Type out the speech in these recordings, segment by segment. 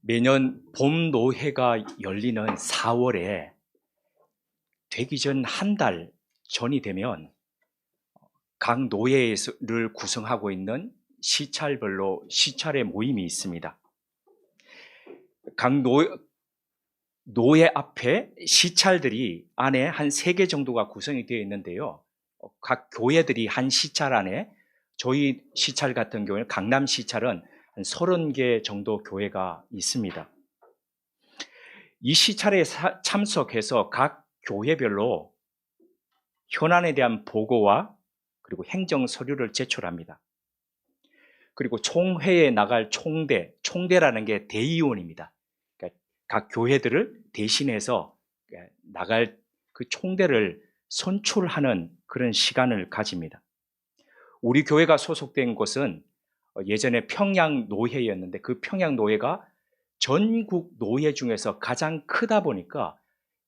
매년 봄 노회가 열리는 4월에 되기 전 한 달 전이 되면 각 노회를 구성하고 있는 시찰별로 시찰의 모임이 있습니다. 각 노회 앞에 시찰들이 안에 한 3개 정도가 구성이 되어 있는데요. 각 교회들이 한 시찰 안에, 저희 시찰 같은 경우는 강남 시찰은 한 30개 정도 교회가 있습니다. 이 시찰에 참석해서 각 교회별로 현안에 대한 보고와 그리고 행정 서류를 제출합니다. 그리고 총회에 나갈 총대라는 게 대의원입니다. 그러니까 각 교회들을 대신해서 나갈 그 총대를 선출하는 그런 시간을 가집니다. 우리 교회가 소속된 곳은 예전에 평양노회였는데 그 평양노회가 전국 노회 중에서 가장 크다 보니까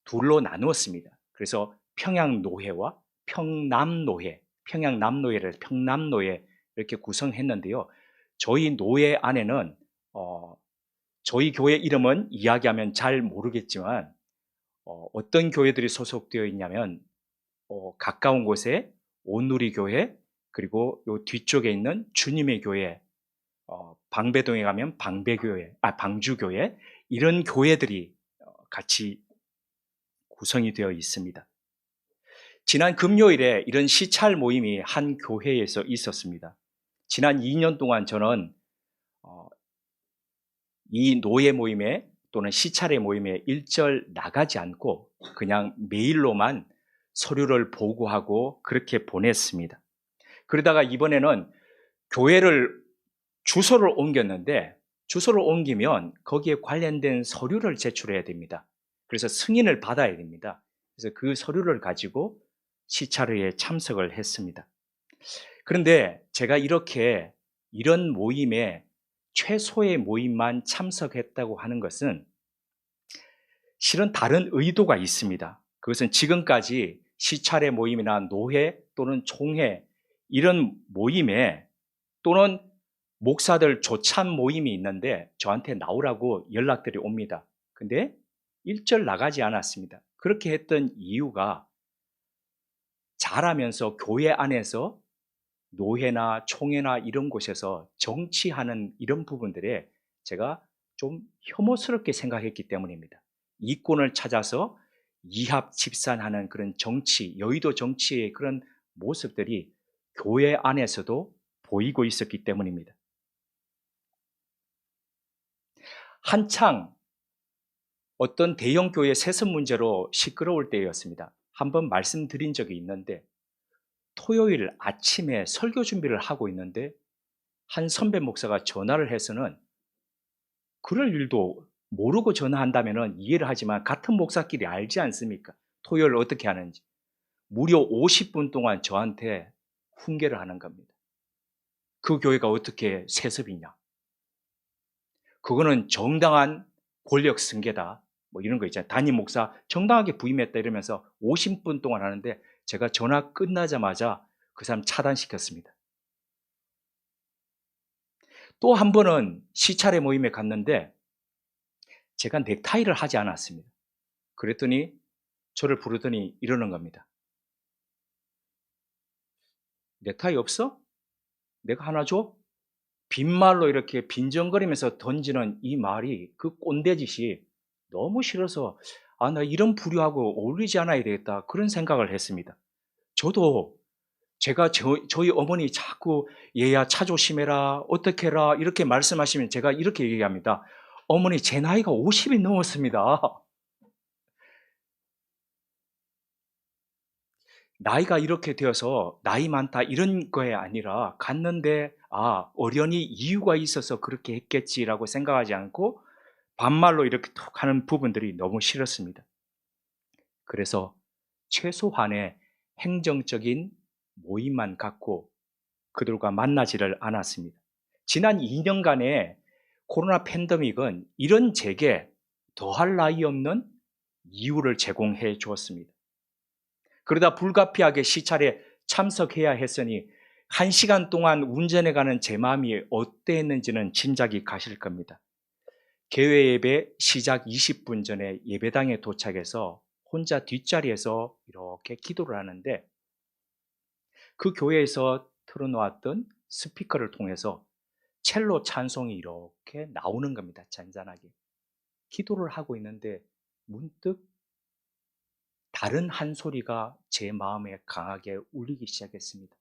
둘로 나누었습니다. 그래서 평양노회와 평남노회, 평양남노회를 평남노회 이렇게 구성했는데요. 저희 노회 안에는 저희 교회 이름은 이야기하면 잘 모르겠지만 어떤 교회들이 소속되어 있냐면 가까운 곳에 온누리교회, 그리고 요 뒤쪽에 있는 주님의 교회, 방배동에 가면 방주교회, 이런 교회들이 같이 구성이 되어 있습니다. 지난 금요일에 이런 시찰 모임이 한 교회에서 있었습니다. 지난 2년 동안 저는 이 노예 모임에 또는 시찰의 모임에 일절 나가지 않고 그냥 메일로만 서류를 보고하고 그렇게 보냈습니다. 그러다가 이번에는 교회를 주소를 옮겼는데, 주소를 옮기면 거기에 관련된 서류를 제출해야 됩니다. 그래서 승인을 받아야 됩니다. 그래서 그 서류를 가지고 시찰회에 참석을 했습니다. 그런데 제가 이런 모임에 최소의 모임만 참석했다고 하는 것은 실은 다른 의도가 있습니다. 그것은 지금까지 시찰회 모임이나 노회 또는 총회 이런 모임에, 또는 목사들 조찬 모임이 있는데 저한테 나오라고 연락들이 옵니다. 근데 일절 나가지 않았습니다. 그렇게 했던 이유가 자라면서 교회 안에서 노회나 총회나 이런 곳에서 정치하는 이런 부분들에 제가 좀 혐오스럽게 생각했기 때문입니다. 이권을 찾아서 이합집산하는 그런 정치, 여의도 정치의 그런 모습들이 교회 안에서도 보이고 있었기 때문입니다. 한창 어떤 대형 교회 세습 문제로 시끄러울 때였습니다. 한번 말씀드린 적이 있는데, 토요일 아침에 설교 준비를 하고 있는데 한 선배 목사가 전화를 해서는, 그럴 일도 모르고 전화한다면 이해를 하지만 같은 목사끼리 알지 않습니까? 토요일 어떻게 하는지. 무려 50분 동안 저한테 훈계를 하는 겁니다. 그 교회가 어떻게 세습이냐, 그거는 정당한 권력 승계다, 뭐 이런 거 있잖아요. 담임 목사 정당하게 부임했다 이러면서 50분 동안 하는데, 제가 전화 끝나자마자 그 사람 차단시켰습니다. 또 한 번은 시찰회 모임에 갔는데 제가 넥타이를 하지 않았습니다. 그랬더니 저를 부르더니 이러는 겁니다. 넥타이 없어? 내가 하나 줘? 빈말로 이렇게 빈정거리면서 던지는 이 말이, 그 꼰대짓이 너무 싫어서 나 이런 부류하고 어울리지 않아야 되겠다, 그런 생각을 했습니다. 저도 제가 저희 어머니 자꾸 얘야 차 조심해라, 어떻게 해라 이렇게 말씀하시면 제가 이렇게 얘기합니다. 어머니, 제 나이가 50이 넘었습니다. 나이가 이렇게 되어서 나이 많다 이런 거에 아니라, 갔는데 어련히 이유가 있어서 그렇게 했겠지라고 생각하지 않고 반말로 이렇게 툭 하는 부분들이 너무 싫었습니다. 그래서 최소한의 행정적인 모임만 갖고 그들과 만나지를 않았습니다. 지난 2년간의 코로나 팬데믹은 이런 제게 더할 나위 없는 이유를 제공해 주었습니다. 그러다 불가피하게 시찰에 참석해야 했으니 1시간 동안 운전해 가는 제 마음이 어땠는지는 짐작이 가실 겁니다. 개회 예배 시작 20분 전에 예배당에 도착해서 혼자 뒷자리에서 이렇게 기도를 하는데, 그 교회에서 틀어놓았던 스피커를 통해서 첼로 찬송이 이렇게 나오는 겁니다. 잔잔하게 기도를 하고 있는데 문득 다른 한 소리가 제 마음에 강하게 울리기 시작했습니다.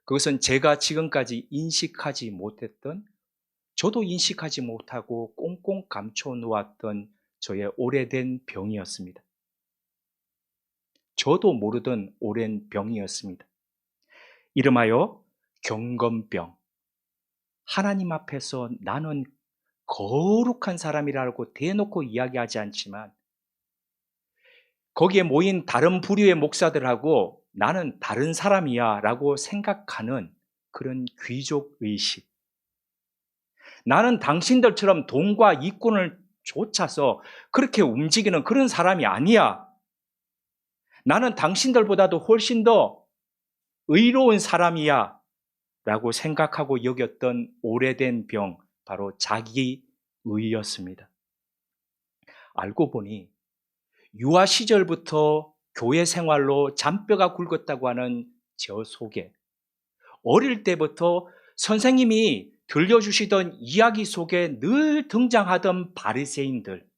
그것은 제가 지금까지 인식하지 못했던, 저도 인식하지 못하고 꽁꽁 감춰 놓았던 저의 오래된 병이었습니다. 저도 모르던 오랜 병이었습니다. 이름하여 경건병. 하나님 앞에서 나는 거룩한 사람이라고 대놓고 이야기하지 않지만, 거기에 모인 다른 부류의 목사들하고 나는 다른 사람이야 라고 생각하는 그런 귀족의식. 나는 당신들처럼 돈과 이권을 쫓아서 그렇게 움직이는 그런 사람이 아니야. 나는 당신들보다도 훨씬 더 의로운 사람이야 라고 생각하고 여겼던 오래된 병, 바로 자기의였습니다. 알고 보니 유아 시절부터 교회 생활로 잔뼈가 굵었다고 하는 저 속에, 어릴 때부터 선생님이 들려주시던 이야기 속에 늘 등장하던 바리새인들,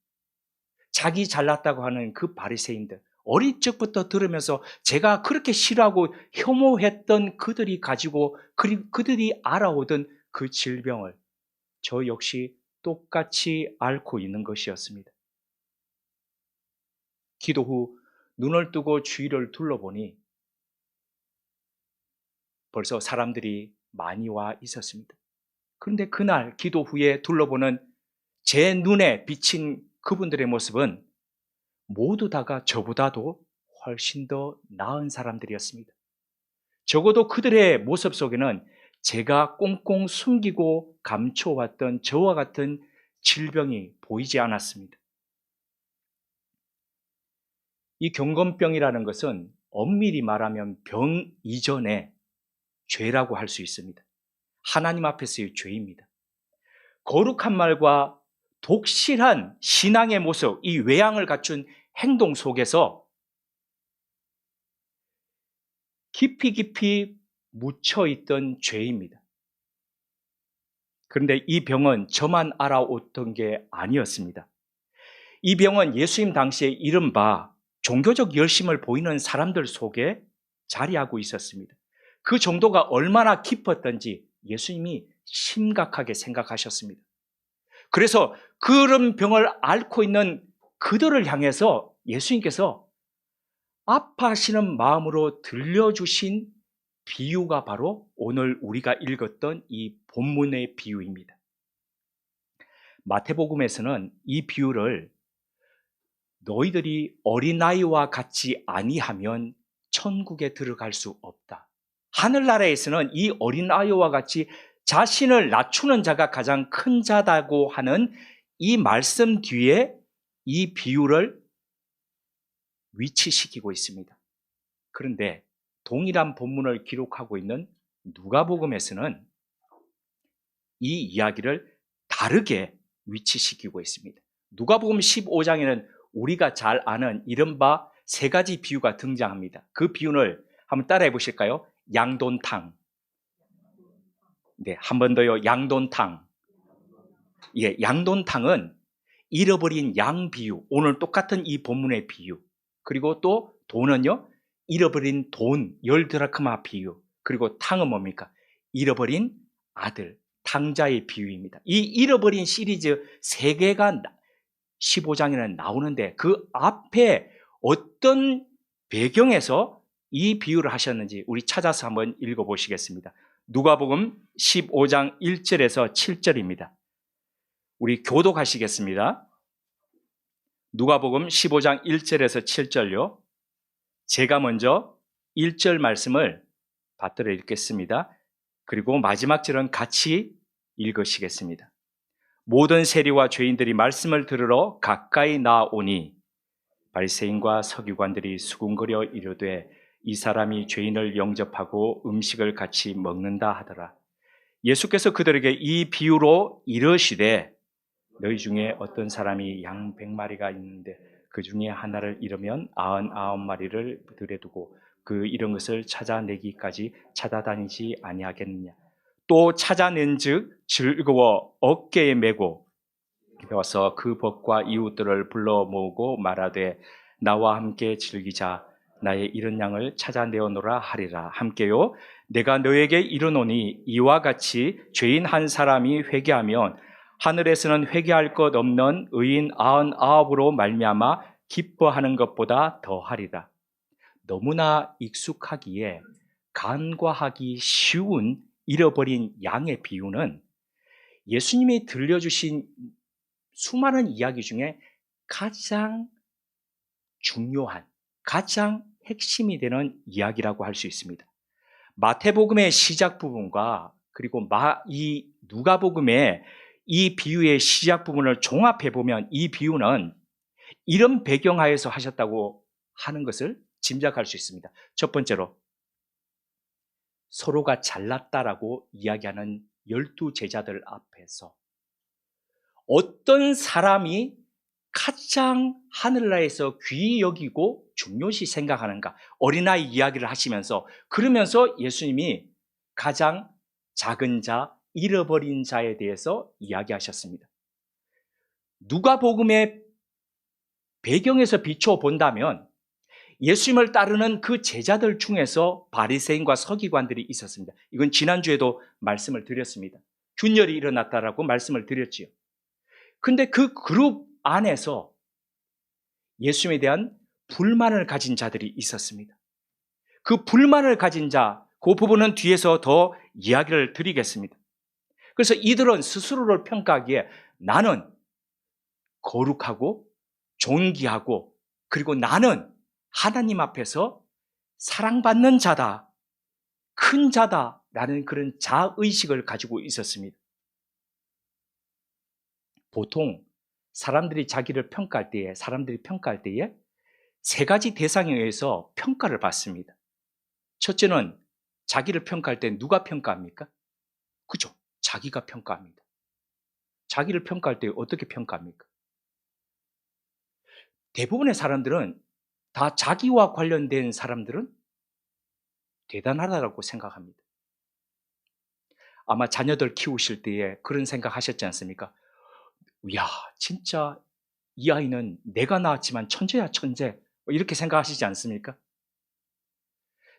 자기 잘났다고 하는 그 바리새인들, 어린 적부터 들으면서 제가 그렇게 싫어하고 혐오했던 그들이 가지고, 그들이 알아오던 그 질병을 저 역시 똑같이 앓고 있는 것이었습니다. 기도 후 눈을 뜨고 주위를 둘러보니 벌써 사람들이 많이 와 있었습니다. 그런데 그날 기도 후에 둘러보는 제 눈에 비친 그분들의 모습은 모두 다가 저보다도 훨씬 더 나은 사람들이었습니다. 적어도 그들의 모습 속에는 제가 꽁꽁 숨기고 감춰왔던 저와 같은 질병이 보이지 않았습니다. 이 경건병이라는 것은 엄밀히 말하면 병 이전의 죄라고 할 수 있습니다. 하나님 앞에서의 죄입니다. 거룩한 말과 독실한 신앙의 모습, 이 외양을 갖춘 행동 속에서 깊이 묻혀있던 죄입니다. 그런데 이 병은 저만 알아왔던 게 아니었습니다. 이 병은 예수님 당시에 이른바 종교적 열심을 보이는 사람들 속에 자리하고 있었습니다. 그 정도가 얼마나 깊었던지 예수님이 심각하게 생각하셨습니다. 그래서 그런 병을 앓고 있는 그들을 향해서 예수님께서 아파하시는 마음으로 들려주신 비유가 바로 오늘 우리가 읽었던 이 본문의 비유입니다. 마태복음에서는 이 비유를 너희들이 어린아이와 같이 아니하면 천국에 들어갈 수 없다. 하늘나라에서는 이 어린아이와 같이 자신을 낮추는 자가 가장 큰 자다고 하는 이 말씀 뒤에 이 비유를 위치시키고 있습니다. 그런데 동일한 본문을 기록하고 있는 누가복음에서는 이 이야기를 다르게 위치시키고 있습니다. 누가복음 15장에는 우리가 잘 아는 이른바 세 가지 비유가 등장합니다. 그 비유를 한번 따라해 보실까요? 양돈탕. 네, 한 번 더요. 양돈탕. 예, 양돈탕은 잃어버린 양 비유, 오늘 똑같은 이 본문의 비유. 그리고 또 돈은요, 잃어버린 돈, 10드라크마 비유. 그리고 탕은 뭡니까? 잃어버린 아들, 탕자의 비유입니다. 이 잃어버린 시리즈 3개가 15장에는 나오는데 그 앞에 어떤 배경에서 이 비유를 하셨는지 우리 찾아서 한번 읽어보시겠습니다. 누가복음 15장 1절에서 7절입니다. 우리 교독하시겠습니다. 누가복음 15장 1절에서 7절요. 제가 먼저 1절 말씀을 받들어 읽겠습니다. 그리고 마지막 절은 같이 읽으시겠습니다. 모든 세리와 죄인들이 말씀을 들으러 가까이 나오니 바리새인과 서기관들이 수군거려 이르되 이 사람이 죄인을 영접하고 음식을 같이 먹는다 하더라. 예수께서 그들에게 이 비유로 이르시되 너희 중에 어떤 사람이 양 100마리가 있는데 그 중에 하나를 잃으면 99마리를 들에 두고 그 잃은 것을 찾아내기까지 찾아다니지 아니하겠느냐. 또 찾아낸즉 즐거워 어깨에 메고 배워서 그 벗과 이웃들을 불러 모으고 말하되 나와 함께 즐기자. 나의 잃은 양을 찾아내어노라 하리라. 함께요. 내가 너에게 이르노니 이와 같이 죄인 한 사람이 회개하면 하늘에서는 회개할 것 없는 의인 99으로 말미암아 기뻐하는 것보다 더하리라. 너무나 익숙하기에 간과하기 쉬운 잃어버린 양의 비유는 예수님이 들려주신 수많은 이야기 중에 가장 중요한, 가장 핵심이 되는 이야기라고 할 수 있습니다. 마태복음의 시작 부분과 그리고 이 누가복음의 이 비유의 시작 부분을 종합해 보면 이 비유는 이런 배경하에서 하셨다고 하는 것을 짐작할 수 있습니다. 첫 번째로 서로가 잘났다라고 이야기하는 12 제자들 앞에서 어떤 사람이 가장 하늘나라에서 귀히 여기고 중요시 생각하는가, 어린아이 이야기를 하시면서 그러면서 예수님이 가장 작은 자, 잃어버린 자에 대해서 이야기하셨습니다. 누가복음의 배경에서 비추어 본다면 예수님을 따르는 그 제자들 중에서 바리새인과 서기관들이 있었습니다. 이건 지난주에도 말씀을 드렸습니다. 균열이 일어났다라고 말씀을 드렸지요. 근데 그 그룹 안에서 예수님에 대한 불만을 가진 자들이 있었습니다. 그 불만을 가진 자, 그 부분은 뒤에서 더 이야기를 드리겠습니다. 그래서 이들은 스스로를 평가하기에 나는 거룩하고 존귀하고 그리고 나는 하나님 앞에서 사랑받는 자다, 큰 자다라는 그런 자의식을 가지고 있었습니다. 보통 사람들이 평가할 때에 세 가지 대상에 의해서 평가를 받습니다. 첫째는 자기를 평가할 때 누가 평가합니까? 그죠? 자기가 평가합니다. 자기를 평가할 때 어떻게 평가합니까? 대부분의 사람들은 다 자기와 관련된 사람들은 대단하다고 생각합니다. 아마 자녀들 키우실 때에 그런 생각 하셨지 않습니까? 이야, 진짜 이 아이는 내가 낳았지만 천재야, 천재. 이렇게 생각하시지 않습니까?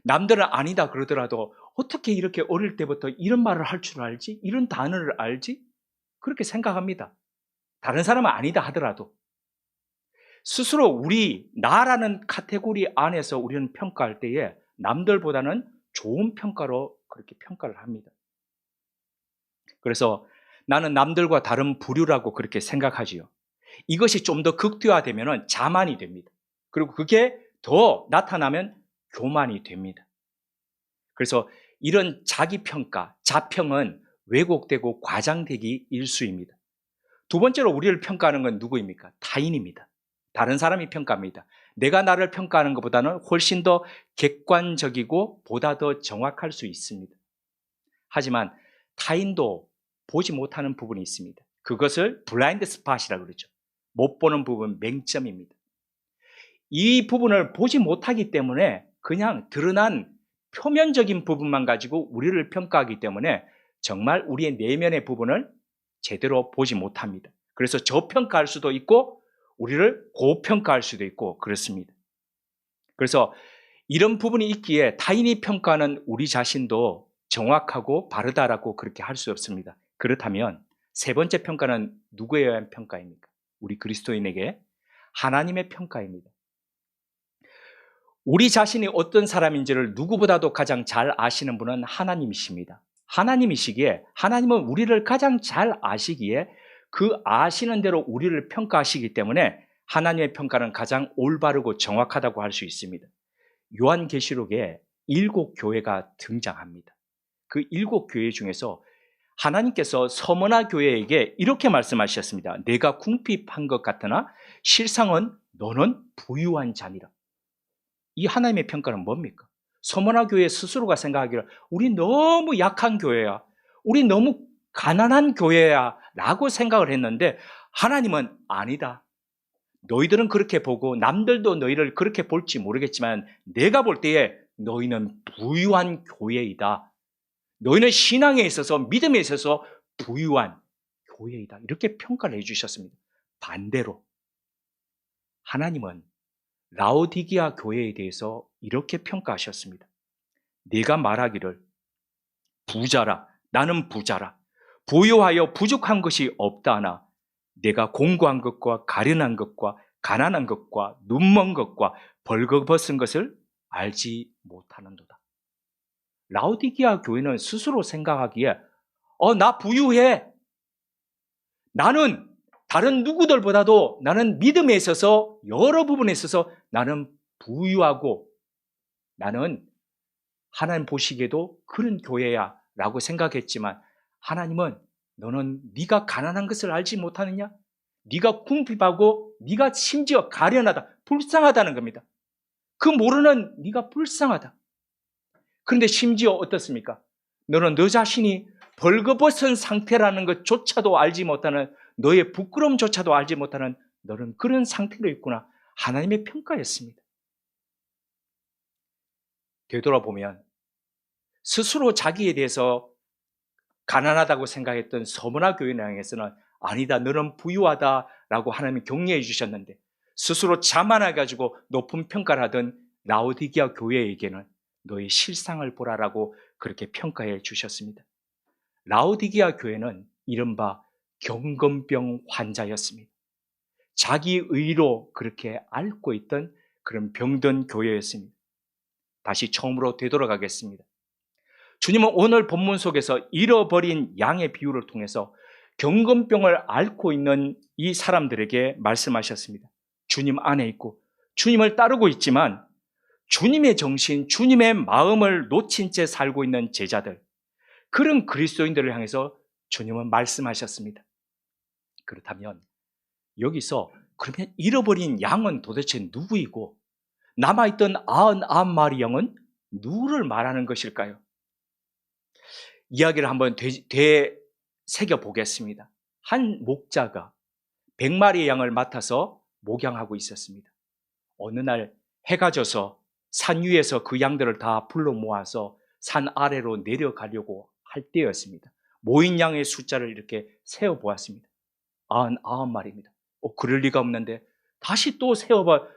남들은 아니다 그러더라도 어떻게 이렇게 어릴 때부터 이런 말을 할 줄 알지? 이런 단어를 알지? 그렇게 생각합니다. 다른 사람은 아니다 하더라도. 스스로 나라는 카테고리 안에서 우리는 평가할 때에 남들보다는 좋은 평가로 그렇게 평가를 합니다. 그래서 나는 남들과 다른 부류라고 그렇게 생각하지요. 이것이 좀 더 극대화되면 자만이 됩니다. 그리고 그게 더 나타나면 교만이 됩니다. 그래서 이런 자기평가, 자평은 왜곡되고 과장되기 일수입니다. 두 번째로 우리를 평가하는 건 누구입니까? 타인입니다. 다른 사람이 평가합니다. 내가 나를 평가하는 것보다는 훨씬 더 객관적이고 보다 더 정확할 수 있습니다. 하지만 타인도 보지 못하는 부분이 있습니다. 그것을 블라인드 스팟이라고 그러죠. 못 보는 부분, 맹점입니다. 이 부분을 보지 못하기 때문에 그냥 드러난 표면적인 부분만 가지고 우리를 평가하기 때문에 정말 우리의 내면의 부분을 제대로 보지 못합니다. 그래서 저평가할 수도 있고 우리를 고평가할 수도 있고 그렇습니다. 그래서 이런 부분이 있기에 타인이 평가하는 우리 자신도 정확하고 바르다라고 그렇게 할 수 없습니다. 그렇다면 세 번째 평가는 누구에 의한 평가입니까? 우리 그리스도인에게 하나님의 평가입니다. 우리 자신이 어떤 사람인지를 누구보다도 가장 잘 아시는 분은 하나님이십니다. 하나님이시기에 하나님은 우리를 가장 잘 아시기에 그 아시는 대로 우리를 평가하시기 때문에 하나님의 평가는 가장 올바르고 정확하다고 할 수 있습니다. 요한계시록에 7 교회가 등장합니다. 그 7 교회 중에서 하나님께서 서머나 교회에게 이렇게 말씀하셨습니다. 내가 궁핍한 것 같으나 실상은 너는 부유한 자니라. 이 하나님의 평가는 뭡니까? 서머나 교회 스스로가 생각하기를 우리 너무 약한 교회야, 우리 너무 가난한 교회야 라고 생각을 했는데 하나님은 아니다. 너희들은 그렇게 보고 남들도 너희를 그렇게 볼지 모르겠지만 내가 볼 때에 너희는 부유한 교회이다. 너희는 신앙에 있어서 믿음에 있어서 부유한 교회이다. 이렇게 평가를 해주셨습니다. 반대로 하나님은 라오디게아 교회에 대해서 이렇게 평가하셨습니다. 네가 말하기를 부자라, 나는 부자라, 부유하여 부족한 것이 없다 하나 내가 공고한 것과 가련한 것과 가난한 것과 눈먼 것과 벌거벗은 것을 알지 못하는도다. 라오디게아 교회는 스스로 생각하기에 나 부유해. 나는 다른 누구들보다도 나는 믿음에 있어서 여러 부분에 있어서 나는 부유하고 나는 하나님 보시기에도 그런 교회야 라고 생각했지만 하나님은 너는 네가 가난한 것을 알지 못하느냐? 네가 궁핍하고 네가 심지어 가련하다, 불쌍하다는 겁니다. 그 모르는 네가 불쌍하다. 그런데 심지어 어떻습니까? 너는 너 자신이 벌거벗은 상태라는 것조차도 알지 못하는, 너의 부끄러움조차도 알지 못하는 너는 그런 상태로 있구나. 하나님의 평가였습니다. 되돌아보면 스스로 자기에 대해서 가난하다고 생각했던 서문화 교회를 향해서는 아니다, 너는 부유하다라고 하나님이 격려해 주셨는데 스스로 자만해가지고 높은 평가를 하던 라오디게아 교회에게는 너의 실상을 보라라고 그렇게 평가해 주셨습니다. 라오디게아 교회는 이른바 경건병 환자였습니다. 자기 의로 그렇게 앓고 있던 그런 병든 교회였습니다. 다시 처음으로 되돌아가겠습니다. 주님은 오늘 본문 속에서 잃어버린 양의 비유를 통해서 경건병을 앓고 있는 이 사람들에게 말씀하셨습니다. 주님 안에 있고 주님을 따르고 있지만 주님의 정신, 주님의 마음을 놓친 채 살고 있는 제자들, 그런 그리스도인들을 향해서 주님은 말씀하셨습니다. 그렇다면 여기서 그러면 잃어버린 양은 도대체 누구이고 남아있던 99마리 양은 누구를 말하는 것일까요? 이야기를 한번 되새겨 보겠습니다. 한 목자가 100마리의 양을 맡아서 목양하고 있었습니다. 어느 날 해가 져서 산 위에서 그 양들을 다 불러 모아서 산 아래로 내려가려고 할 때였습니다. 모인 양의 숫자를 이렇게 세어보았습니다. 99마리입니다. 그럴 리가 없는데 다시 또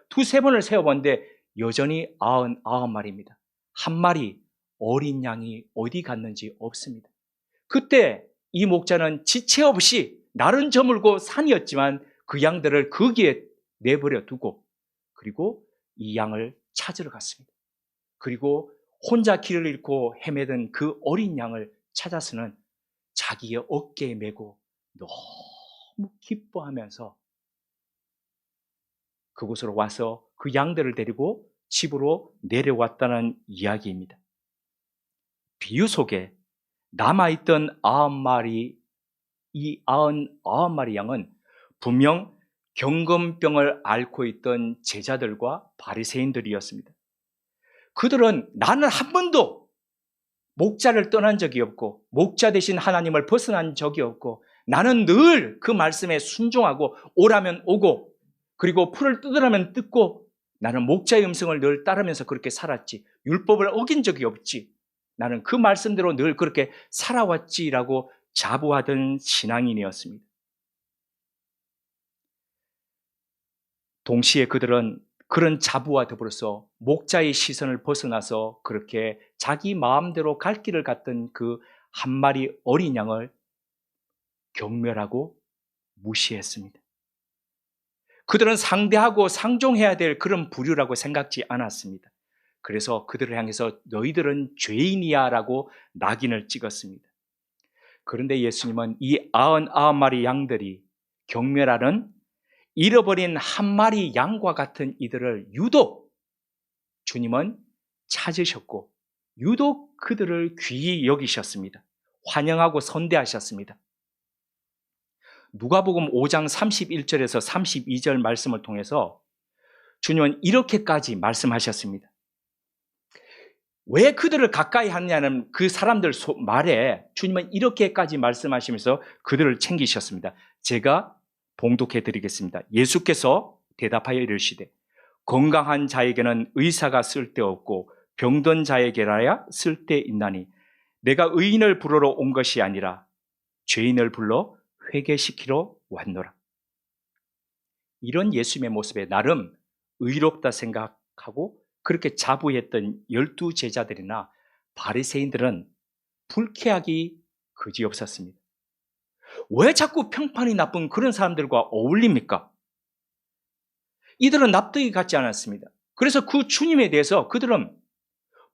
두세 번을 세어봤는데 여전히 99마리입니다. 한 마리 어린 양이 어디 갔는지 없습니다. 그때 이 목자는 지체 없이 날은 저물고 산이었지만 그 양들을 거기에 내버려 두고 그리고 이 양을 찾으러 갔습니다. 그리고 혼자 길을 잃고 헤매던 그 어린 양을 찾아서는 자기의 어깨에 메고 너무 기뻐하면서 그곳으로 와서 그 양들을 데리고 집으로 내려왔다는 이야기입니다. 비유 속에 남아있던 99마리, 이 99마리 양은 분명 경건병을 앓고 있던 제자들과 바리새인들이었습니다. 그들은 나는 한 번도 목자를 떠난 적이 없고 목자 대신 하나님을 벗어난 적이 없고 나는 늘 그 말씀에 순종하고 오라면 오고 그리고 풀을 뜯으라면 뜯고 나는 목자의 음성을 늘 따르면서 그렇게 살았지, 율법을 어긴 적이 없지, 나는 그 말씀대로 늘 그렇게 살아왔지라고 자부하던 신앙인이었습니다. 동시에 그들은 그런 자부와 더불어서 목자의 시선을 벗어나서 그렇게 자기 마음대로 갈 길을 갔던 그 한 마리 어린 양을 경멸하고 무시했습니다. 그들은 상대하고 상종해야 될 그런 부류라고 생각지 않았습니다. 그래서 그들을 향해서 너희들은 죄인이야 라고 낙인을 찍었습니다. 그런데 예수님은 이 99마리 양들이 경멸하는 잃어버린 한 마리 양과 같은 이들을 유독 주님은 찾으셨고 유독 그들을 귀히 여기셨습니다. 환영하고 선대하셨습니다. 누가복음 5장 31절에서 32절 말씀을 통해서 주님은 이렇게까지 말씀하셨습니다. 왜 그들을 가까이 하느냐는 그 사람들 말에 주님은 이렇게까지 말씀하시면서 그들을 챙기셨습니다. 제가 봉독해 드리겠습니다. 예수께서 대답하여 이르시되 건강한 자에게는 의사가 쓸데없고 병든 자에게라야 쓸데있나니 내가 의인을 부르러 온 것이 아니라 죄인을 불러 회개시키러 왔노라. 이런 예수님의 모습에 나름 의롭다 생각하고 그렇게 자부했던 12 제자들이나 바리새인들은 불쾌하기 그지없었습니다. 왜 자꾸 평판이 나쁜 그런 사람들과 어울립니까? 이들은 납득이 갖지 않았습니다. 그래서 그 주님에 대해서 그들은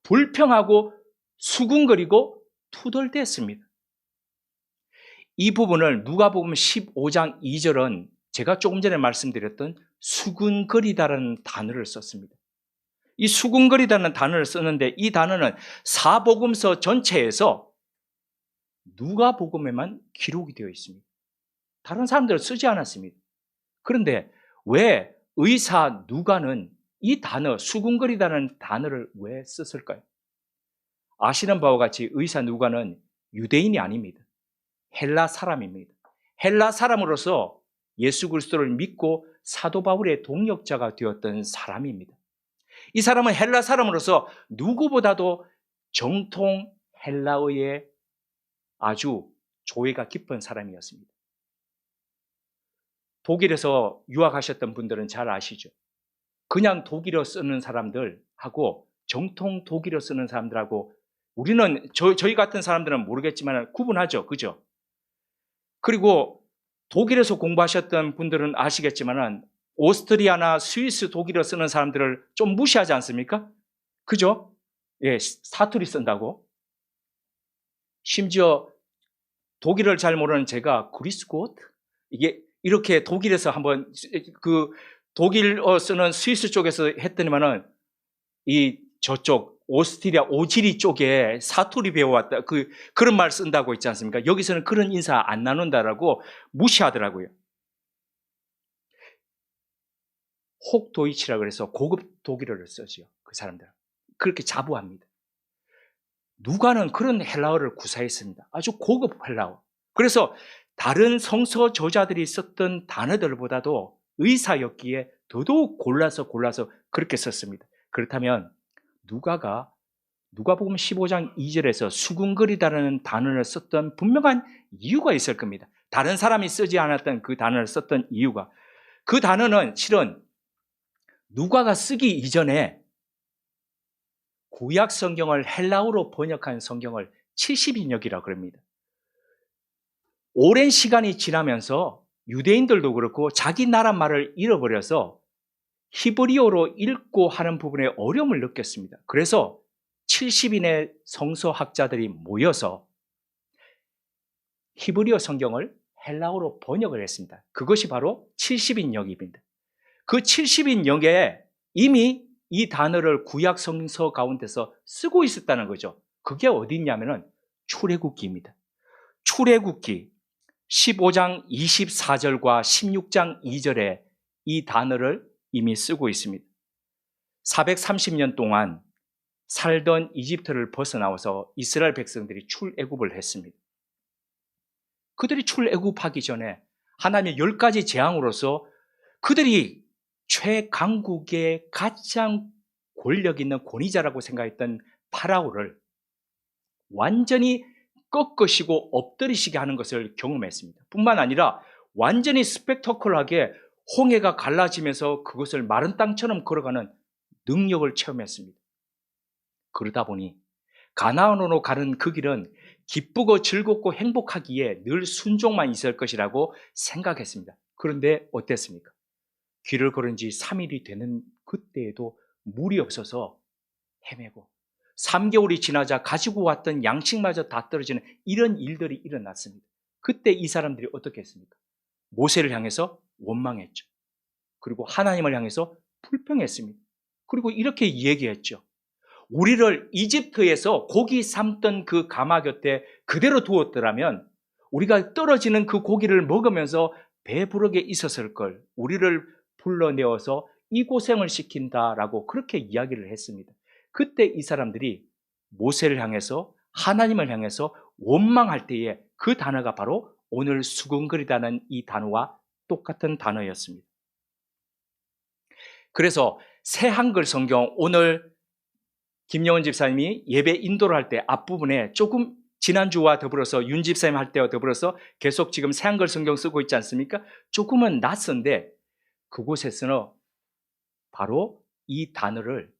불평하고 수군거리고 투덜댔습니다. 이 부분을 누가복음 15장 2절은 제가 조금 전에 말씀드렸던 수군거리다라는 단어를 썼습니다. 이 수군거리다는 단어를 썼는데 이 단어는 사복음서 전체에서 누가복음에만 기록이 되어 있습니다. 다른 사람들은 쓰지 않았습니다. 그런데 왜 의사 누가는 이 단어 수군거리다는 단어를 왜 썼을까요? 아시는 바와 같이 의사 누가는 유대인이 아닙니다. 헬라 사람입니다. 헬라 사람으로서 예수 그리스도를 믿고 사도 바울의 동역자가 되었던 사람입니다. 이 사람은 헬라 사람으로서 누구보다도 정통 헬라어에 아주 조예가 깊은 사람이었습니다. 독일에서 유학하셨던 분들은 잘 아시죠? 그냥 독일어 쓰는 사람들하고 정통 독일어 쓰는 사람들하고 우리는 저희 같은 사람들은 모르겠지만 구분하죠. 그죠? 그리고 독일에서 공부하셨던 분들은 아시겠지만 오스트리아나 스위스 독일어 쓰는 사람들을 좀 무시하지 않습니까? 그죠? 예, 사투리 쓴다고. 심지어 독일어를 잘 모르는 제가 그리스고트 이게 이렇게 독일에서 한번 그 독일어 쓰는 스위스 쪽에서 했더니만은 이 저쪽 오스트리아 오지리 쪽에 사투리 배워왔다 그런 말 쓴다고 있지 않습니까? 여기서는 그런 인사 안 나눈다라고 무시하더라고요. 혹도이치라 그래서 고급 독일어를 쓰죠. 그 사람들은 그렇게 자부합니다. 누가는 그런 헬라어를 구사했습니다. 아주 고급 헬라어. 그래서 다른 성서 저자들이 썼던 단어들보다도 의사였기에 더더욱 골라서 그렇게 썼습니다. 그렇다면 누가복음 15장 2절에서 수군거리다라는 단어를 썼던 분명한 이유가 있을 겁니다. 다른 사람이 쓰지 않았던 그 단어를 썼던 이유가 그 단어는 실은 누가가 쓰기 이전에 구약 성경을 헬라어로 번역한 성경을 70인역이라고 그럽니다. 오랜 시간이 지나면서 유대인들도 그렇고 자기 나라 말을 잃어버려서 히브리어로 읽고 하는 부분에 어려움을 느꼈습니다. 그래서 70인의 성서학자들이 모여서 히브리어 성경을 헬라어로 번역을 했습니다. 그것이 바로 70인역입니다. 그 70인역에 이미 이 단어를 구약 성서 가운데서 쓰고 있었다는 거죠. 그게 어디 있냐면은 출애굽기입니다. 출애굽기 15장 24절과 16장 2절에 이 단어를 이미 쓰고 있습니다. 430년 동안 살던 이집트를 벗어나와서 이스라엘 백성들이 출애굽을 했습니다. 그들이 출애굽하기 전에 하나님의 10가지 재앙으로서 그들이 최강국의 가장 권력 있는 권위자라고 생각했던 파라오를 완전히 꺾으시고 엎드리시게 하는 것을 경험했습니다. 뿐만 아니라 완전히 스펙터클하게 홍해가 갈라지면서 그것을 마른 땅처럼 걸어가는 능력을 체험했습니다. 그러다 보니 가나안으로 가는 그 길은 기쁘고 즐겁고 행복하기에 늘 순종만 있을 것이라고 생각했습니다. 그런데 어땠습니까? 길을 걸은 지 3일이 되는 그때에도 물이 없어서 헤매고 3개월이 지나자 가지고 왔던 양식마저 다 떨어지는 이런 일들이 일어났습니다. 그때 이 사람들이 어떻게 했습니까? 모세를 향해서 원망했죠. 그리고 하나님을 향해서 불평했습니다. 그리고 이렇게 얘기했죠. 우리를 이집트에서 고기 삶던 그 가마 곁에 그대로 두었더라면 우리가 떨어지는 그 고기를 먹으면서 배부르게 있었을 걸. 우리를 불러내어서 이 고생을 시킨다라고 그렇게 이야기를 했습니다. 그때 이 사람들이 모세를 향해서 하나님을 향해서 원망할 때에 그 단어가 바로 오늘 수군거리다는 이 단어와 똑같은 단어였습니다. 그래서 새 한글 성경, 오늘 김영원 집사님이 예배 인도를 할 때 앞부분에 조금 지난주와 더불어서 윤 집사님 할 때와 더불어서 계속 지금 새 한글 성경 쓰고 있지 않습니까? 조금은 낯선데 그곳에서는 바로 이 단어를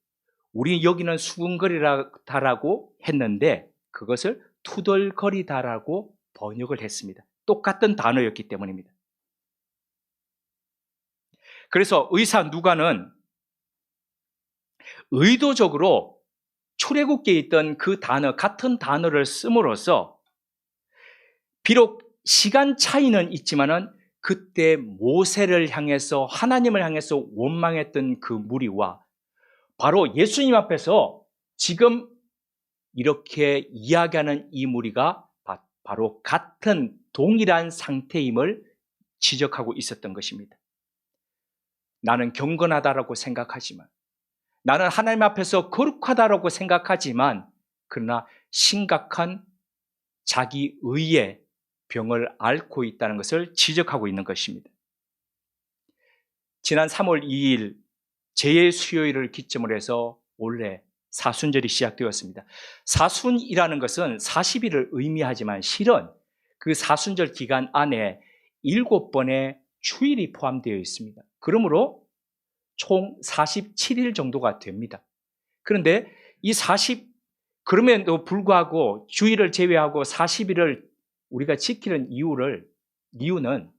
우리 여기는 수근거리다라고 했는데 그것을 투덜거리다라고 번역을 했습니다. 똑같은 단어였기 때문입니다. 그래서 의사 누가는 의도적으로 출애굽기에 있던 그 단어, 같은 단어를 씀으로써 비록 시간 차이는 있지만은 그때 모세를 향해서 하나님을 향해서 원망했던 그 무리와 바로 예수님 앞에서 지금 이렇게 이야기하는 이 무리가 바로 같은 동일한 상태임을 지적하고 있었던 것입니다. 나는 경건하다라고 생각하지만, 나는 하나님 앞에서 거룩하다라고 생각하지만, 그러나 심각한 자기 의의 병을 앓고 있다는 것을 지적하고 있는 것입니다. 지난 3월 2일 제수요일을 기점으로 해서 올해 사순절이 시작되었습니다. 사순이라는 것은 40일을 의미하지만 실은 그 사순절 기간 안에 7번의 주일이 포함되어 있습니다. 그러므로 총 47일 정도가 됩니다. 그런데 그럼에도 불구하고 주일을 제외하고 40일을 우리가 지키는 이유는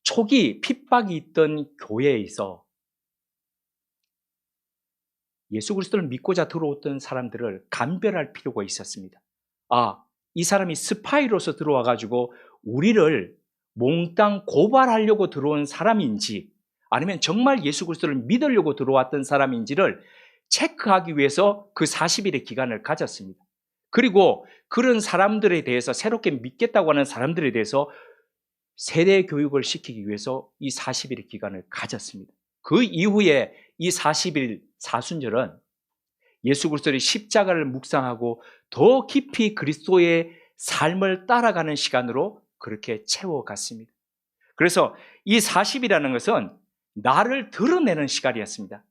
초기 핍박이 있던 교회에서 예수 그리스도를 믿고자 들어왔던 사람들을 감별할 필요가 있었습니다. 이 사람이 스파이로서 들어와 가지고 우리를 몽땅 고발하려고 들어온 사람인지 아니면 정말 예수 그리스도를 믿으려고 들어왔던 사람인지를 체크하기 위해서 그 40일의 기간을 가졌습니다. 그리고 그런 사람들에 대해서, 새롭게 믿겠다고 하는 사람들에 대해서 세대 교육을 시키기 위해서 이 40일의 기간을 가졌습니다. 그 이후에 이 40일 사순절은 예수 그리스도의 십자가를 묵상하고 더 깊이 그리스도의 삶을 따라가는 시간으로 그렇게 채워갔습니다. 그래서 이 40이라는 것은 나를 드러내는 시간이었습니다.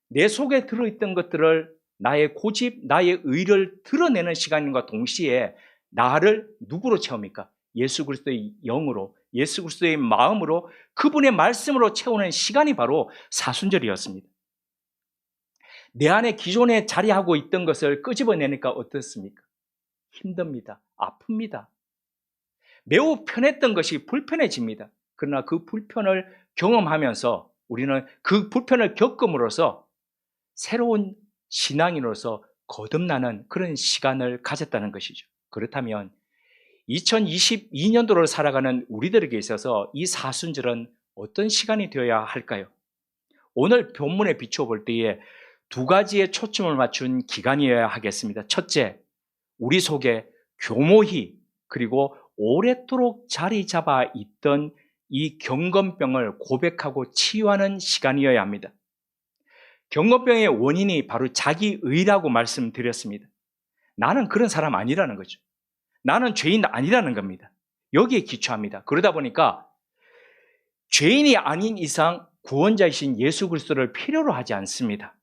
내 속에 들어있던 것들을, 나의 고집, 나의 의를 드러내는 시간과 동시에 나를 누구로 채웁니까? 예수 그리스도의 영으로, 예수 그리스도의 마음으로, 그분의 말씀으로 채우는 시간이 바로 사순절이었습니다. 내 안에 기존에 자리하고 있던 것을 끄집어내니까 어떻습니까? 힘듭니다. 아픕니다. 매우 편했던 것이 불편해집니다. 그러나 그 불편을 경험하면서 우리는 그 불편을 겪음으로써 새로운 신앙인으로서 거듭나는 그런 시간을 가졌다는 것이죠. 그렇다면 2022년도를 살아가는 우리들에게 있어서 이 사순절은 어떤 시간이 되어야 할까요? 오늘 본문에 비추어 볼 때에 두 가지의 초점을 맞춘 기간이어야 하겠습니다. 첫째, 우리 속에 교모히 그리고 오랫도록 자리 잡아 있던 이 경건병을 고백하고 치유하는 시간이어야 합니다. 경건병의 원인이 바로 자기의라고 말씀드렸습니다. 나는 그런 사람 아니라는 거죠. 나는 죄인 아니라는 겁니다. 여기에 기초합니다. 그러다 보니까 죄인이 아닌 이상 구원자이신 예수 그리스도를 필요로 하지 않습니다.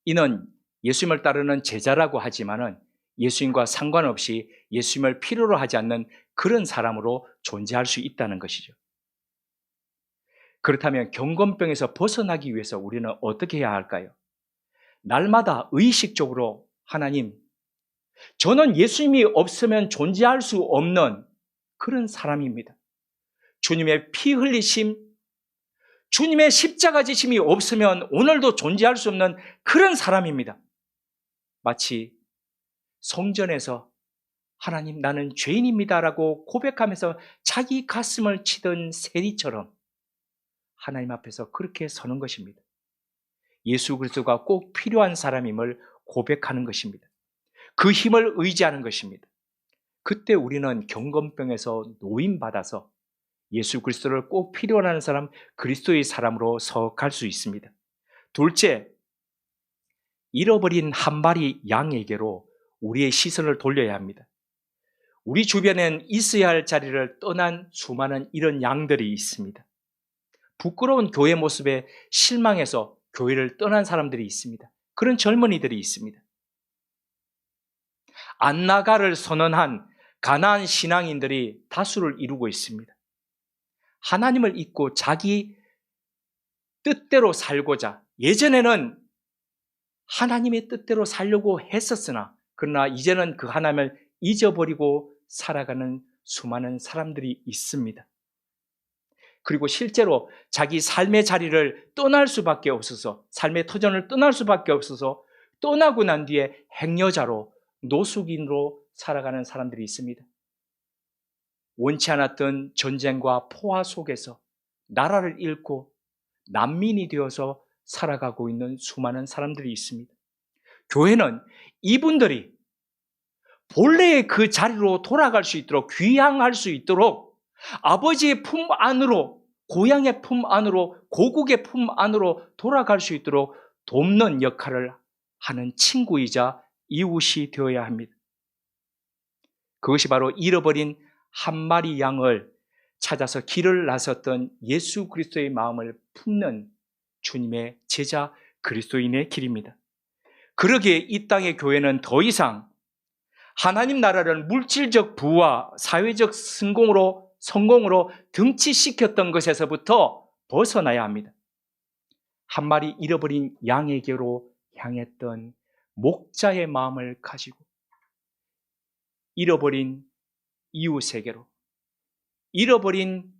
이는 예수님을 따르는 제자라고 하지만은 예수님과 상관없이 예수님을 필요로 하지 않는 그런 사람으로 존재할 수 있다는 것이죠. 그렇다면 경건병에서 벗어나기 위해서 우리는 어떻게 해야 할까요? 날마다 의식적으로 하나님, 저는 예수님이 없으면 존재할 수 없는 그런 사람입니다. 주님의 피 흘리심, 주님의 십자가 지심이 없으면 오늘도 존재할 수 없는 그런 사람입니다. 마치 성전에서 하나님, 나는 죄인입니다라고 고백하면서 자기 가슴을 치던 세리처럼 하나님 앞에서 그렇게 서는 것입니다. 예수 그리스도가 꼭 필요한 사람임을 고백하는 것입니다. 그 힘을 의지하는 것입니다. 그때 우리는 경건병에서 노임받아서 예수 그리스도를 꼭 필요로 하는 사람, 그리스도의 사람으로 서갈 수 있습니다. 둘째, 잃어버린 한 마리 양에게로 우리의 시선을 돌려야 합니다. 우리 주변엔 있어야 할 자리를 떠난 수많은 이런 양들이 있습니다. 부끄러운 교회 모습에 실망해서 교회를 떠난 사람들이 있습니다. 그런 젊은이들이 있습니다. 안 나가를 선언한 가나안 신앙인들이 다수를 이루고 있습니다. 하나님을 잊고 자기 뜻대로 살고자, 예전에는 하나님의 뜻대로 살려고 했었으나 그러나 이제는 그 하나님을 잊어버리고 살아가는 수많은 사람들이 있습니다. 그리고 실제로 자기 삶의 자리를 떠날 수밖에 없어서, 삶의 터전을 떠날 수밖에 없어서 떠나고 난 뒤에 행여자로, 노숙인으로 살아가는 사람들이 있습니다. 원치 않았던 전쟁과 포화 속에서 나라를 잃고 난민이 되어서 살아가고 있는 수많은 사람들이 있습니다. 교회는 이분들이 본래의 그 자리로 돌아갈 수 있도록, 귀향할 수 있도록 아버지의 품 안으로, 고향의 품 안으로, 고국의 품 안으로 돌아갈 수 있도록 돕는 역할을 하는 친구이자 이웃이 되어야 합니다. 그것이 바로 잃어버린 한 마리 양을 찾아서 길을 나섰던 예수 그리스도의 마음을 품는 주님의 제자 그리스도인의 길입니다. 그러기에 이 땅의 교회는 더 이상 하나님 나라를 물질적 부와 사회적 성공으로 등치시켰던 것에서부터 벗어나야 합니다. 한 마리 잃어버린 양에게로 향했던 목자의 마음을 가지고 잃어버린 이웃에게로, 잃어버린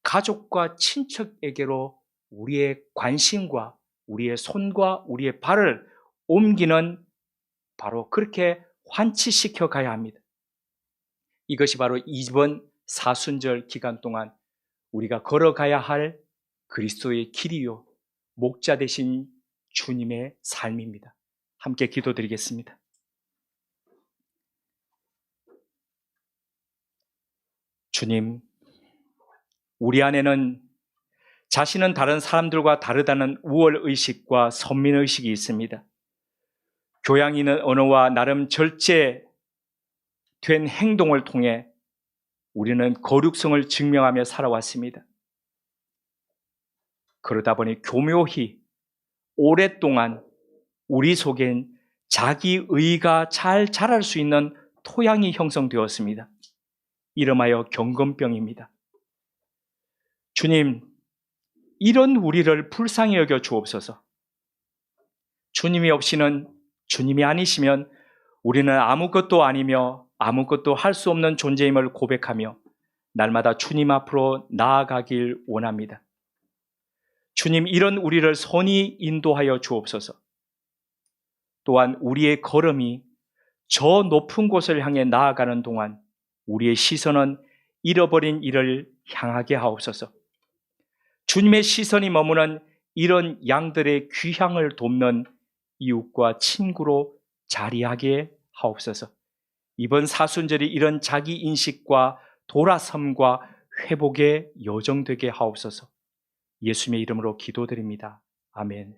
가족과 친척에게로 우리의 관심과 우리의 손과 우리의 발을 옮기는, 바로 그렇게 환치시켜 가야 합니다. 이것이 바로 이번 사순절 기간 동안 우리가 걸어가야 할 그리스도의 길이요, 목자 되신 주님의 삶입니다. 함께 기도드리겠습니다. 주님, 우리 안에는 자신은 다른 사람들과 다르다는 우월의식과 선민의식이 있습니다. 교양있는 언어와 나름 절제된 행동을 통해 우리는 거룩성을 증명하며 살아왔습니다. 그러다 보니 교묘히 오랫동안 우리 속엔 자기의가 잘 자랄 수 있는 토양이 형성되었습니다. 이름하여 경건병입니다. 주님, 이런 우리를 불쌍히 여겨 주옵소서. 주님이 없이는, 주님이 아니시면 우리는 아무것도 아니며 아무것도 할 수 없는 존재임을 고백하며 날마다 주님 앞으로 나아가길 원합니다. 주님, 이런 우리를 선히 인도하여 주옵소서. 또한 우리의 걸음이 저 높은 곳을 향해 나아가는 동안 우리의 시선은 잃어버린 이를 향하게 하옵소서. 주님의 시선이 머무는 이런 양들의 귀향을 돕는 이웃과 친구로 자리하게 하옵소서. 이번 사순절이 이런 자기 인식과 돌아섬과 회복의 여정 되게 하옵소서. 예수님의 이름으로 기도드립니다. 아멘.